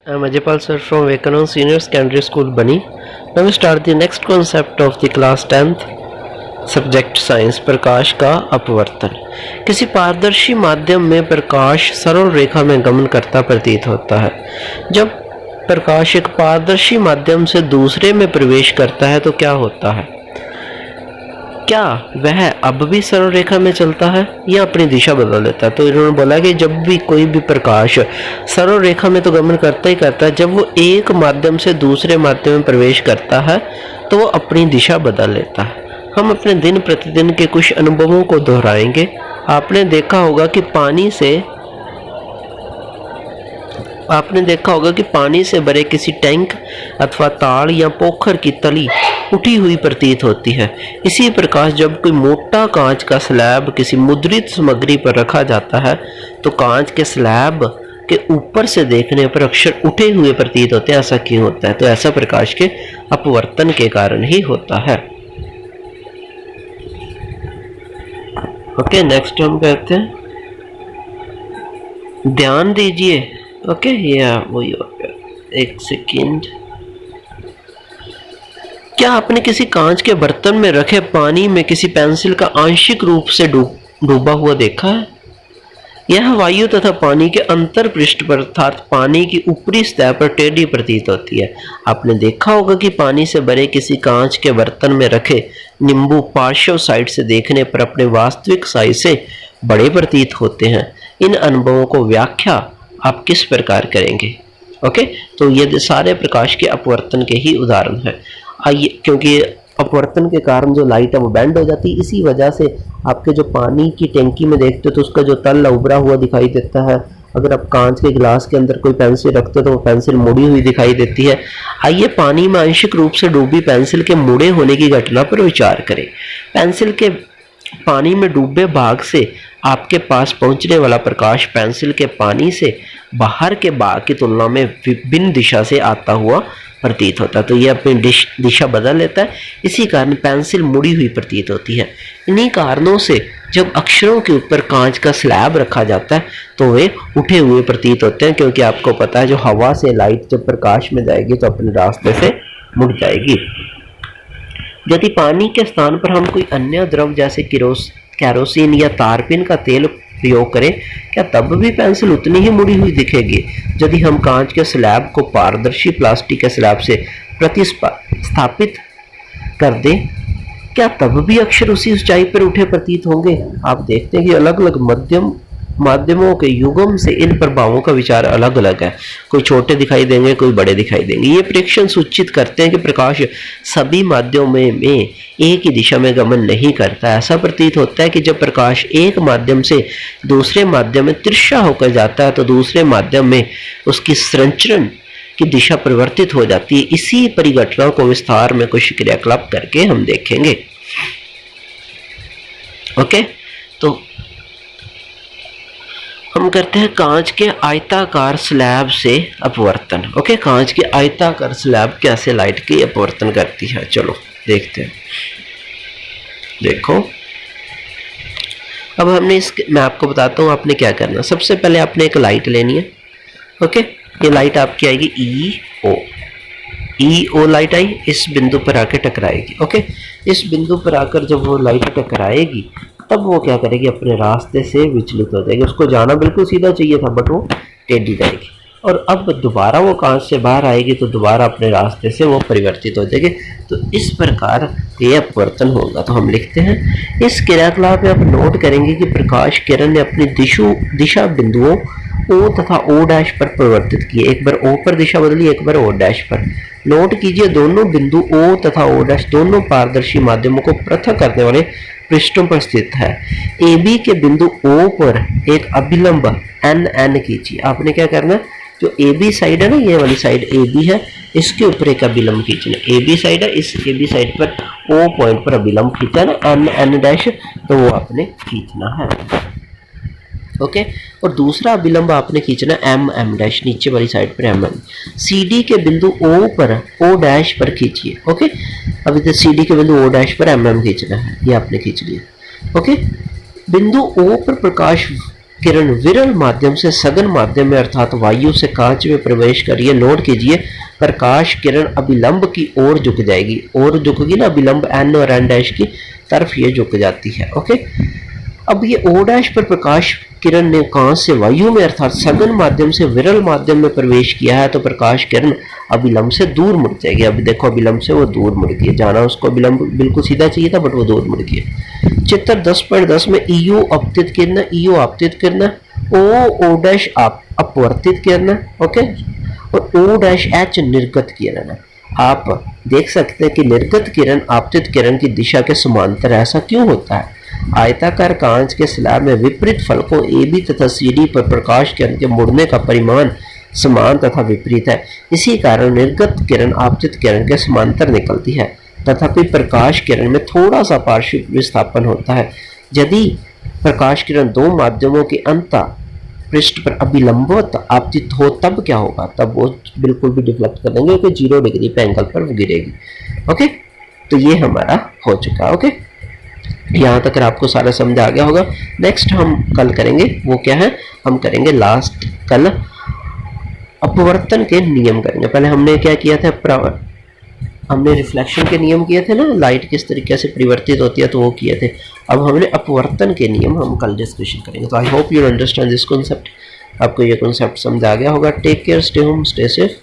I'm Ajaypal sir from Vekanon Senior Secondary School, Bani. Now we start the next concept of the class 10th subject science. प्रकाश का अपवर्तन। किसी पारदर्शी माध्यम में प्रकाश सरल रेखा में गमन करता प्रतीत होता है। जब प्रकाश एक पारदर्शी माध्यम से दूसरे में प्रवेश करता है तो क्या होता है? क्या वह अब भी सरल रेखा में चलता है या अपनी दिशा बदल लेता है? तो इन्होंने बोला कि जब भी कोई भी प्रकाश सरल रेखा में तो गमन करता ही करता है, जब वो एक माध्यम से दूसरे माध्यम में प्रवेश करता है तो वो अपनी दिशा बदल लेता है। हम अपने दिन प्रतिदिन के कुछ अनुभवों को दोहराएंगे। आपने देखा होगा कि पानी से भरे किसी टैंक अथवा ताड़ या पोखर की तली उठी हुई प्रतीत होती है। इसी प्रकार जब कोई मोटा कांच का स्लैब किसी मुद्रित सामग्री पर रखा जाता है तो कांच के स्लैब के ऊपर से देखने पर अक्षर उठे हुए प्रतीत होते हैं। ऐसा क्यों होता है? तो ऐसा प्रकाश के अपवर्तन के कारण ही होता है। ओके, नेक्स्ट हम कहते हैं, ध्यान दीजिए। ओके, या वही हो गया, एक सेकेंड। क्या आपने किसी कांच के बर्तन में रखे पानी में किसी पेंसिल का आंशिक रूप से डूबा हुआ देखा है? यह वायु तथा पानी के अंतर पृष्ठ पर अर्थात पानी की ऊपरी सतह पर टेढ़ी प्रतीत होती है। आपने देखा होगा कि पानी से भरे किसी कांच के बर्तन में रखे नींबू पार्श्व साइड से देखने पर अपने वास्तविक साइज से बड़े प्रतीत होते हैं। इन अनुभवों को व्याख्या आप किस प्रकार करेंगे? ओके, तो ये सारे प्रकाश के अपवर्तन के ही उदाहरण है। आइए, क्योंकि अपवर्तन के कारण जो लाइट है वो बैंड हो जाती है, इसी वजह से आपके जो पानी की टैंकी में देखते हो तो उसका जो तल उभरा हुआ दिखाई देता है। अगर आप कांच के गिलास के अंदर कोई पेंसिल रखते हो तो वो पेंसिल मुड़ी हुई दिखाई देती है। आइए पानी में आंशिक रूप से डूबी पेंसिल के मुड़े होने की घटना पर विचार करें। पेंसिल के पानी में डूबे भाग से आपके पास पहुंचने वाला प्रकाश पेंसिल के पानी से बाहर के भाग की तुलना में विभिन्न दिशा से आता हुआ प्रतीत होता है। तो यह अपनी दिशा बदल लेता है, इसी कारण पेंसिल मुड़ी हुई प्रतीत होती है। इन्हीं कारणों से जब अक्षरों के ऊपर कांच का स्लैब रखा जाता है तो वे उठे हुए प्रतीत होते हैं, क्योंकि आपको पता है जो हवा से लाइट जब प्रकाश में जाएगी तो अपने रास्ते से मुड़ जाएगी। यदि पानी के स्थान पर हम कोई अन्य द्रव जैसे केरोसिन या तारपीन का तेल प्रयोग करें, क्या तब भी पेंसिल उतनी ही मुड़ी हुई दिखेगी? यदि हम कांच के स्लैब को पारदर्शी प्लास्टिक के स्लैब से प्रतिस्थापित कर दें, क्या तब भी अक्षर उसी ऊंचाई पर उठे प्रतीत होंगे? आप देखते हैं कि अलग अलग माध्यमों के युगम से इन प्रभावों का विचार अलग अलग है। कोई छोटे दिखाई देंगे, कोई बड़े दिखाई देंगे। ये प्रेक्षण सूचित करते हैं कि प्रकाश सभी माध्यमों में एक ही दिशा में गमन नहीं करता। ऐसा प्रतीत होता है कि जब प्रकाश एक माध्यम से दूसरे माध्यम में तिरछा होकर जाता है तो दूसरे माध्यम में उसकी संचरण की दिशा परिवर्तित हो जाती है। इसी परिघटना को विस्तार में कुछ क्रियाकलाप करके हम देखेंगे। ओके, तो हम करते हैं कांच के आयताकार स्लैब से अपवर्तन। ओके, कांच के आयताकार स्लैब कैसे लाइट की अपवर्तन करती है, चलो देखते हैं। देखो, अब मैं आपको बताता हूँ आपने क्या करना। सबसे पहले आपने एक लाइट लेनी है। ओके, ये लाइट आपकी आएगी ई ओ लाइट आई, इस बिंदु पर आकर टकराएगी। ओके, इस बिंदु पर आकर जब वो लाइट टकराएगी तब वो क्या करेगी, अपने रास्ते से विचलित हो जाएगी। उसको जाना बिल्कुल सीधा चाहिए था बट वो टेढ़ी जाएगी, और अब दोबारा वो कांच से बाहर आएगी तो दोबारा अपने रास्ते से वो परिवर्तित हो जाएगी। तो इस प्रकार ये अपवर्तन होगा। तो हम लिखते हैं, इस क्रियाकलाप में आप नोट करेंगे कि प्रकाश किरण ने अपनी दिशा बिंदुओं ओ तथा ओ डैश पर परिवर्तित किए। एक बार ओ पर दिशा बदली, एक बार ओ डैश पर। नोट कीजिए, दोनों बिंदु ओ तथा ओ डैश दोनों पारदर्शी माध्यमों को पृथक करने वाले पृष्ठों पर स्थित है। ए बी के बिंदु ओ पर एक अभिलंब एन कीजिए। आपने क्या करना, जो ए बी साइड है ना, ये वाली साइड ए बी है, इसके ऊपर एक अभिलंब खींचना। ए बी साइड है, इस ए बी साइड पर ओ पॉइंट पर अभिलंब खींचा ना, एन डैश, तो वो आपने खींचना है। ओके, और दूसरा अभिलंब आपने खींचना एम डैश, नीचे वाली साइड पर एम। सी डी के बिंदु ओ पर ओ डैश पर खींचिए। ओके, अब इधर सी डी के बिंदु ओ डैश पर एम खींचना है, ये आपने खींच लिया। ओके, बिंदु ओ पर प्रकाश किरण विरल माध्यम से सघन माध्यम में अर्थात वायु से कांच में प्रवेश करिए। नोट कीजिए, प्रकाश किरण अभिलंब की ओर झुक जाएगी, और झुकेगी ना, अभिलंब एन और एन डैश की तरफ ये झुक जाती है। ओके, अब ये ओ डैश पर प्रकाश किरण ने कांच से वायु में अर्थात सघन माध्यम से विरल माध्यम में प्रवेश किया है, तो प्रकाश किरण अभिलंब से दूर मुड़ जाएगी। अभी देखो, अभिलंब से वो दूर मुड़ गई, जाना उसको अभिलंब बिल्कुल सीधा चाहिए था, बट वो दूर मुड़ गई। चित्र 10.10 में ईयू अपतित किरण, ईयू आपतित किरण, ओ डैश अपवर्तित किरण, ओके, और ओ डैश एच निर्गत किरण है। आप देख सकते हैं कि निर्गत किरण आपतित किरण की दिशा के समांतर है। ऐसा क्यों होता है? आयताकार कांच के स्लैब में विपरीत फलकों ए बी तथा सी डी पर प्रकाश किरण के मुड़ने का परिमाण समान तथा विपरीत है। इसी कारण निर्गत किरण आपतित किरण के समांतर निकलती है, तथापि प्रकाश किरण में थोड़ा सा पार्श्विक विस्थापन होता है। यदि प्रकाश किरण दो माध्यमों के अंत पृष्ठ पर अभिलंबवत आपतित हो तब क्या होगा? तब वो बिल्कुल भी डिफ्लेक्ट कर देंगे, क्योंकि 0 डिग्री पे एंगल पर वो गिरेगी। ओके, तो ये हमारा हो चुका। ओके, यहाँ तक आपको सारा समझ आ गया होगा। नेक्स्ट हम कल करेंगे, वो क्या है, हम करेंगे लास्ट कल अपवर्तन के नियम करेंगे। पहले हमने क्या किया था, हमने रिफ्लेक्शन के नियम किए थे ना, लाइट किस तरीके से परिवर्तित होती है, तो वो किए थे। अब हमने अपवर्तन के नियम हम कल डिस्कशन करेंगे। तो I hope you understand this concept. आपको ये कॉन्सेप्ट समझ आ गया होगा। Take care, stay home, stay safe.